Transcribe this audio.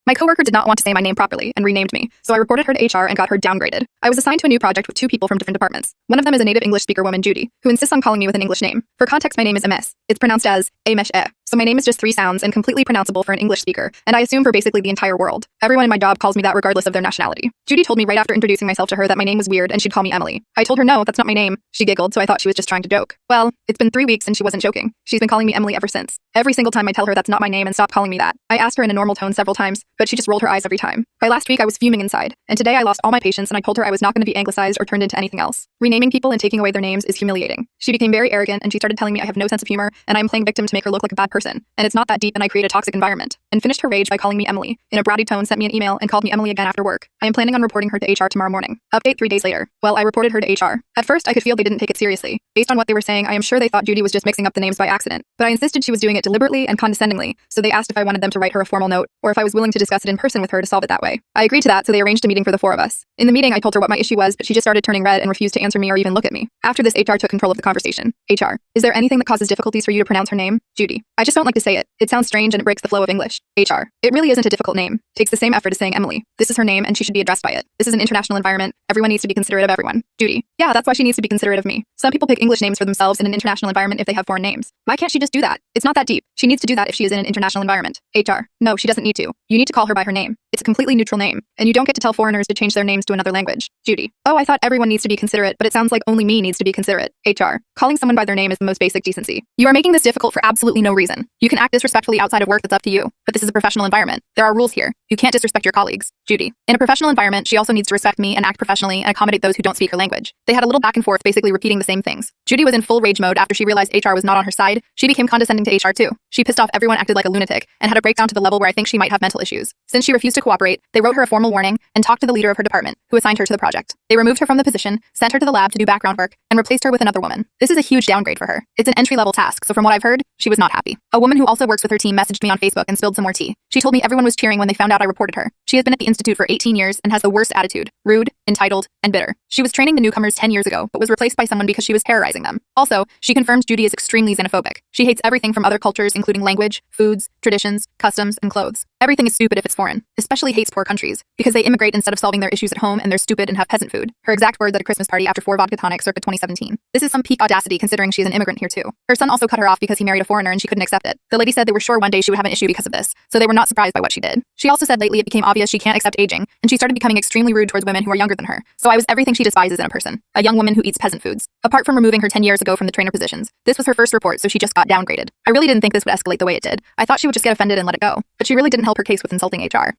My coworker did not want to say my name properly and renamed me, so I reported her to HR and got her downgraded. I was assigned to a new project with two people from different departments. One of them is a native English speaker woman, Judy, who insists on calling me with an English name. For context, my name is Ames. It's pronounced as Amesh-e. So my name is just 3 sounds and completely pronounceable for an English speaker, and I assume for basically the entire world. Everyone in my job calls me that regardless of their nationality. Judy told me right after introducing myself to her that my name was weird and she'd call me Emily. I told her no, that's not my name. She giggled, so I thought she was just trying to joke. Well, it's been 3 weeks and she wasn't joking. She's been calling me Emily ever since. Every single time I tell her that's not my name and stop calling me that. I asked her in a normal tone several times, but she just rolled her eyes every time. By last week I was fuming inside, and today I lost all my patience and I told her I was not going to be anglicized or turned into anything else. Renaming people and taking away their names is humiliating. She became very arrogant and she started telling me I have no sense of humor and I'm playing victim to make her look like a bad person. And it's not that deep and I create a toxic environment. And finished her rage by calling me Emily. In a bratty tone sent me an email and called me Emily again after work. I am planning on reporting her to HR tomorrow morning. Update 3 days later. Well, I reported her to HR. At first I could feel they didn't take it seriously. Based on what they were saying, I am sure they thought Judy was just mixing up the names by accident. But I insisted she was doing it deliberately and condescendingly, so they asked if I wanted them to write her a formal note or if I was willing to discuss it in person with her to solve it that way. I agreed to that, so they arranged a meeting for the 4 of us. In the meeting, I told her what my issue was, but she just started turning red and refused to answer me or even look at me. After this, HR took control of the conversation. HR: is there anything that causes difficulties for you to pronounce her name? Judy: I just don't like to say it. It sounds strange and it breaks the flow of English. HR: it really isn't a difficult name. Takes the same effort as saying Emily. This is her name and she should be addressed by it. This is an international environment. Everyone needs to be considerate of everyone. Judy: yeah, that's why she needs to be considerate of me. Some people pick English names for themselves in an international environment if they have foreign names. Why can't she just do that? It's not that deep. She needs to do that if she is in an international environment. HR: no, she doesn't need to. You need to call her by her name. It's a completely neutral name, and you don't get to tell foreigners to change their names to another language. Judy: oh, I thought everyone needs to be considerate, but it sounds like only me needs to be considerate. HR: calling someone by their name is the most basic decency. You are making this difficult for absolutely no reason. You can act disrespectfully outside of work, that's up to you. But this is a professional environment. There are rules here. You can't disrespect your colleagues. Judy: in a professional environment, she also needs to respect me and act professionally and accommodate those who don't speak her language. They had a little back and forth, basically repeating the same things. Judy was in full rage mode after she realized HR was not on her side. She became condescending to HR too. She pissed off everyone, acted like a lunatic, and had a breakdown to the level where I think she might have mental issues. Since she refused to cooperate, they wrote her a formal warning and talked to the leader of her department, who assigned her to the project. They removed her from the position, sent her to the lab to do background work, and replaced her with another woman. This is a huge downgrade for her. It's an entry-level task, so from what I've heard, she was not happy. A woman who also works with her team messaged me on Facebook and spilled some more tea. She told me everyone was cheering when they found out I reported her. She has been at the institute for 18 years and has the worst attitude: rude, entitled, and bitter. She was training the newcomers 10 years ago, but was replaced by someone because she was terrorizing them. Also, she confirmed Judy is extremely xenophobic. She hates everything from other cultures, including language, foods, traditions, customs, and clothes. Everything is stupid if it's foreign, especially hates poor countries, because they immigrate instead of solving their issues at home and they're stupid and have peasant food. Her exact words at a Christmas party after 4 vodka tonic circa 2017. This is some peak audacity considering she is an immigrant here too. Her son also cut her off because he married a foreigner and she couldn't accept it. The lady said they were sure one day she would have an issue because of this, so they were not surprised by what she did. She also said lately it became obvious she can't accept aging, and she started becoming extremely rude towards women who are younger than her. So I was everything she despises in a person. A young woman who eats peasant foods. Apart from removing her 10 years ago from the trainer positions, this was her first report, so she just got downgraded. I really didn't think this would escalate the way it did. I thought she would just get offended and let it go. But she really didn't help her case with insulting HR.